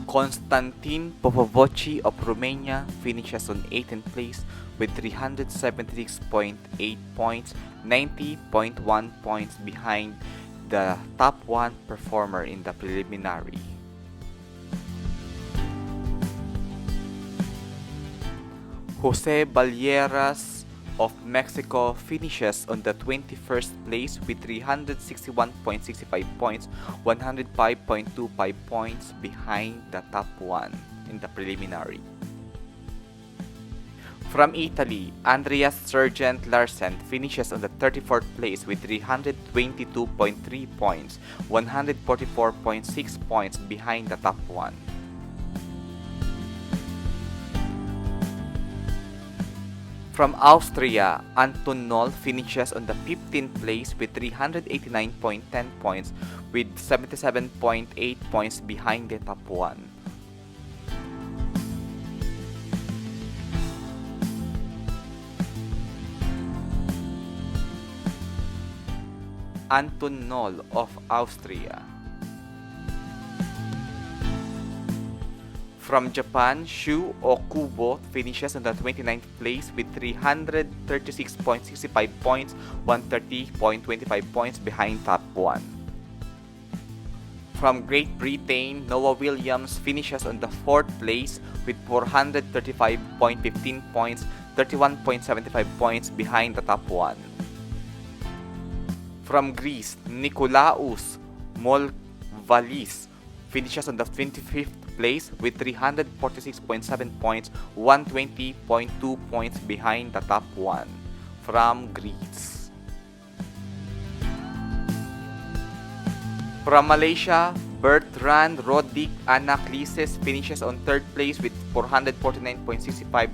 Konstantin Popovoci of Romania finishes on 18th place with 376.8 points, 90.1 points behind the top 1 performer in the preliminary. Jose Balleras of Mexico finishes on the 21st place with 361.65 points, 105.25 points behind the top 1 in the preliminary. From Italy, Andreas Sergeant Larsen finishes on the 34th place with 322.3 points, 144.6 points behind the top 1. From Austria, Anton Noll finishes on the 15th place with 389.10 points with 77.8 points behind the top 1. Anton Noll of Austria. From Japan, Shu Okubo finishes on the 29th place with 336.65 points, 130.25 points behind top 1. From Great Britain, Noah Williams finishes on the 4th place with 435.15 points, 31.75 points behind the top 1. From Greece, Nikolaos Molvalis finishes on the 25th place with 346.7 points, 120.2 points behind the top 1 from Greece. From Malaysia, Bertrand Rodik Anaklises finishes on 3rd place with 449.65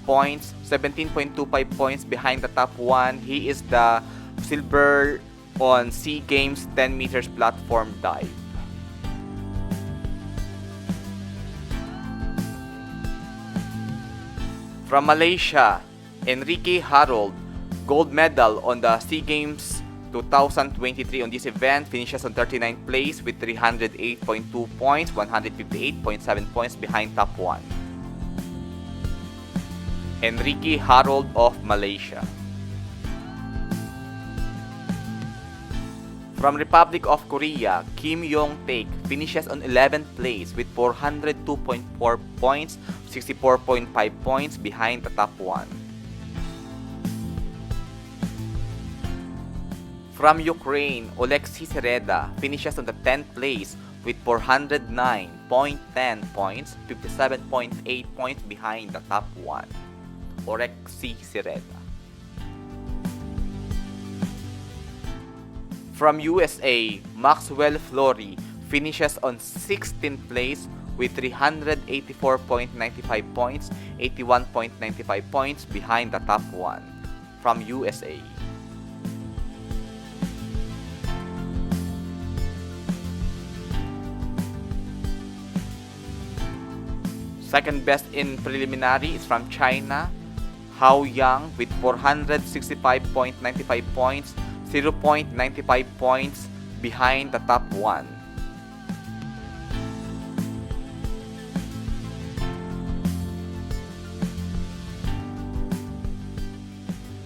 points, 17.25 points behind the top 1. He is the silver on SEA Games 10 meters platform dive. From Malaysia, Enrique Harold, gold medal on the SEA Games 2023 on this event, finishes on 39th place with 308.2 points, 158.7 points behind top 1. Enrique Harold of Malaysia. From Republic of Korea, Kim Yong-taek finishes on 11th place with 402.4 points, 64.5 points behind the top 1. From Ukraine, Oleksiy Sereda finishes on the 10th place with 409.10 points, 57.8 points behind the top 1. Oleksiy Sereda. From USA, Maxwell Flory finishes on 16th place with 384.95 points, 81.95 points behind the top 1 from USA. Second best in preliminary is from China, Hao Yang with 465.95 points, 0.95 points behind the top 1.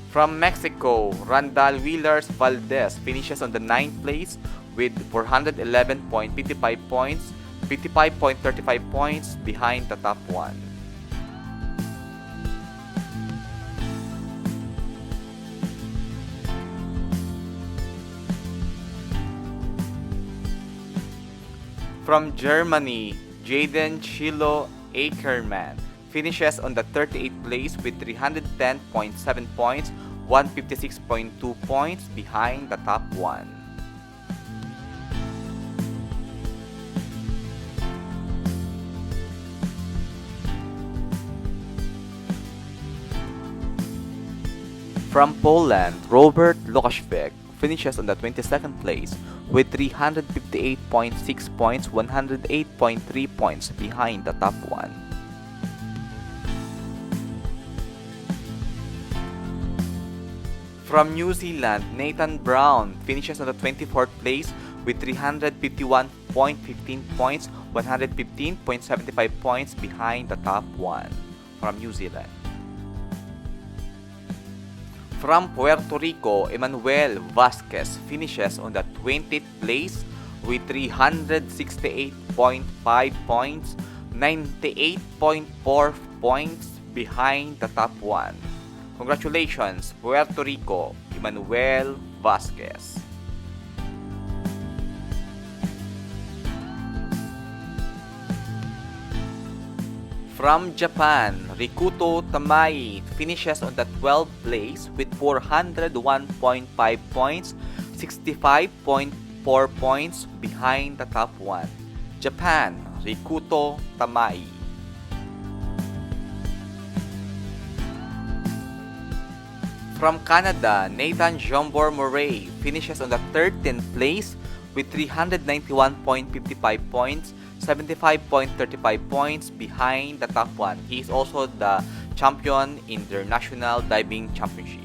From Mexico, Randall Wheelers Valdez finishes on the 9th place with 411.55 points, 55.35 points behind the top 1. From Germany, Jaden Schilo Ackermann finishes on the 38th place with 310.7 points, 156.2 points behind the top 1. From Poland, Robert Lukaszczyk finishes on the 22nd place with 358.6 points, 108.3 points behind the top 1. From New Zealand, Nathan Brown finishes on the 24th place with 351 115 points, 115.75 points behind the top 1 from New Zealand. From Puerto Rico, Emmanuel Vasquez finishes on the 20th place with 368.5 points, 98.4 points behind the top 1. Congratulations, Puerto Rico, Emmanuel Vasquez. From Japan, Rikuto Tamai finishes on the 12th place with 401.5 points, 65.4 points behind the top 1. Japan, Rikuto Tamai. From Canada, Nathan Jombor Murray finishes on the 13th place with 391.55 points, 75.35 points behind the top 1. He is also the champion in the National Diving Championship.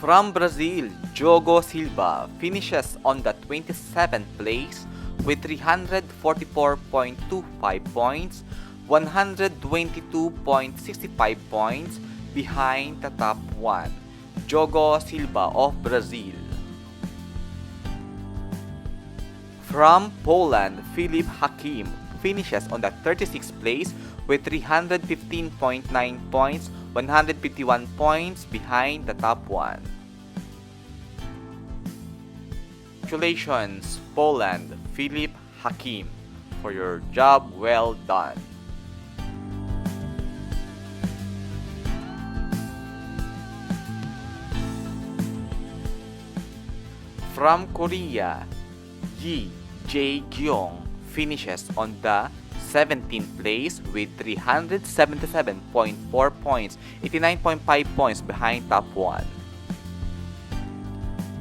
From Brazil, Diogo Silva finishes on the 27th place with 344.25 points, 122.65 points behind the top 1. Diogo Silva of Brazil. From Poland, Filip Hakim finishes on the 36th place with 315.9 points, 151 points behind the top 1. Congratulations, Poland, Filip Hakim, for your job well done. From Korea, Yi Jae-gyong finishes on the 17th place with 377.4 points, 89.5 points behind top 1.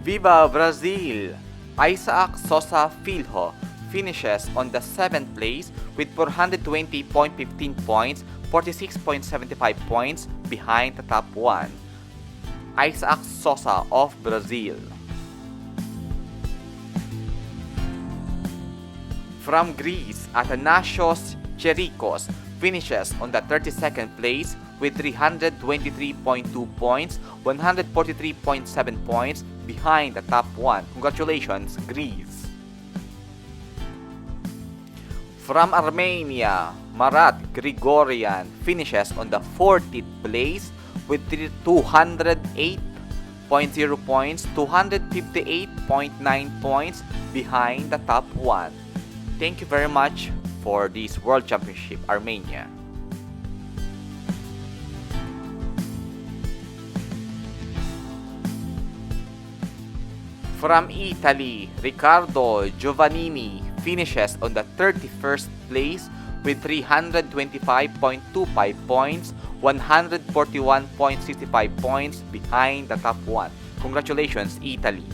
Viva Brazil! Isaac Sosa Filho finishes on the 7th place with 420.15 points, 46.75 points behind the top 1. Isaac Sosa of Brazil. From Greece, Athanasios Cherikos finishes on the 32nd place with 323.2 points, 143.7 points behind the top 1. Congratulations, Greece. From Armenia, Marat Grigorian finishes on the 40th place with 208.0 points, 258.9 points behind the top 1. Thank you very much for this World Championship, Armenia. From Italy, Riccardo Giovannini finishes on the 31st place with 325.25 points, 141.65 points behind the top 1. Congratulations, Italy.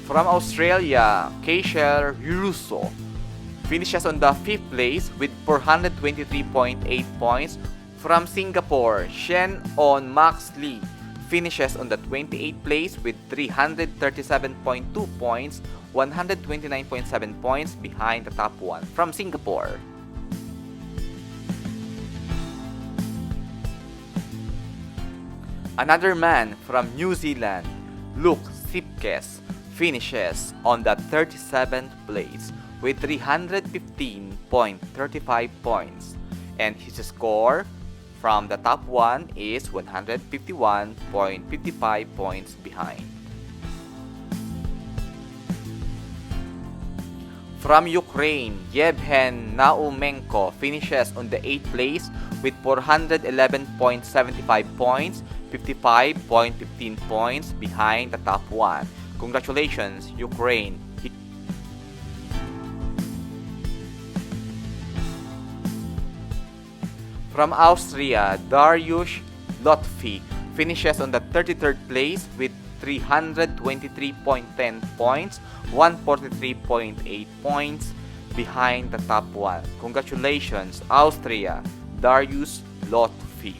From Australia, Keisher Russo finishes on the 5th place with 423.8 points. From Singapore, Shen On Max Lee finishes on the 28th place with 337.2 points, 129.7 points behind the top 1 from Singapore. Another man from New Zealand, Luke Sipkes, finishes on the 37th place with 315.35 points, and his score from the top 1 is 151.55 points behind. From Ukraine, Yevhen Naumenko finishes on the 8th place with 411.75 points, 55.15 points behind the top 1. Congratulations, Ukraine. From Austria, Dariusz Lotfi finishes on the 33rd place with 323.10 points, 143.8 points behind the top 1. Congratulations, Austria, Dariusz Lotfi.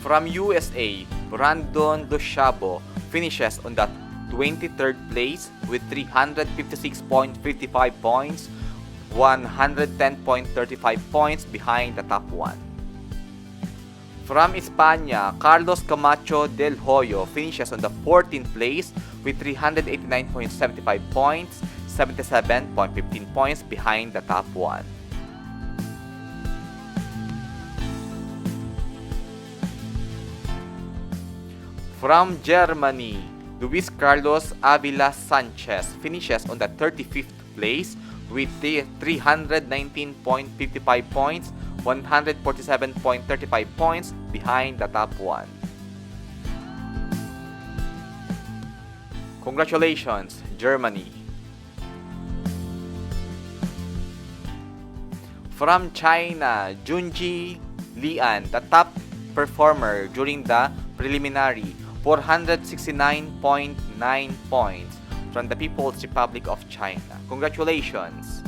From USA, Brandon Luciabo finishes on the 23rd place with 356.55 points, 110.35 points behind the top 1. From España, Carlos Camacho del Hoyo finishes on the 14th place with 389.75 points, 77.15 points behind the top 1. From Germany, Luis Carlos Avila Sanchez finishes on the 35th place with 319.55 points, 147.35 points behind the top 1. Congratulations, Germany! From China, Junji Lian, the top performer during the preliminary, 469.9 points from the People's Republic of China. Congratulations!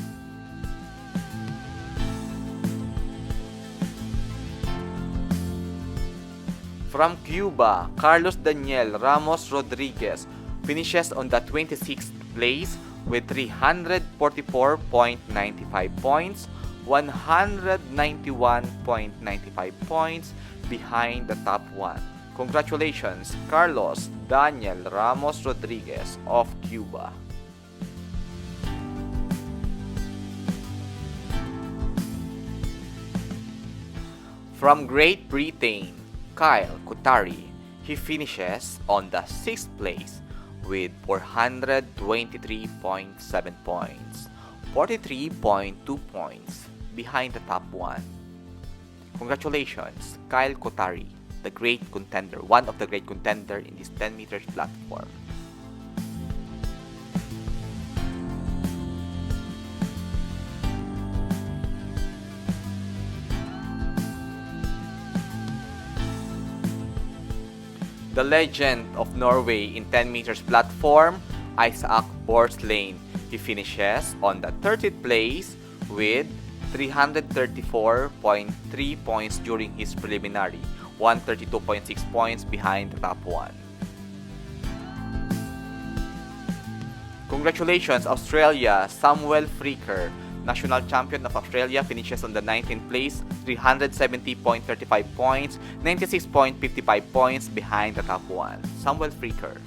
From Cuba, Carlos Daniel Ramos Rodriguez finishes on the 26th place with 344.95 points, 191.95 points behind the top 1. Congratulations, Carlos Daniel Ramos Rodriguez of Cuba. From Great Britain, Kyle Kutari, he finishes on the 6th place with 423.7 points, 43.2 points behind the top 1. Congratulations, Kyle Kutari, the great contender, one of the great contender in this 10 meters platform. The legend of Norway in 10 meters platform, Isaac Borslane, he finishes on the 30th place with 334.3 points during his preliminary, 132.6 points behind the top 1. Congratulations, Australia, Samuel Freaker, national champion of Australia, finishes on the 19th place, 370.35 points, 96.55 points behind the top 1. Samuel Freaker.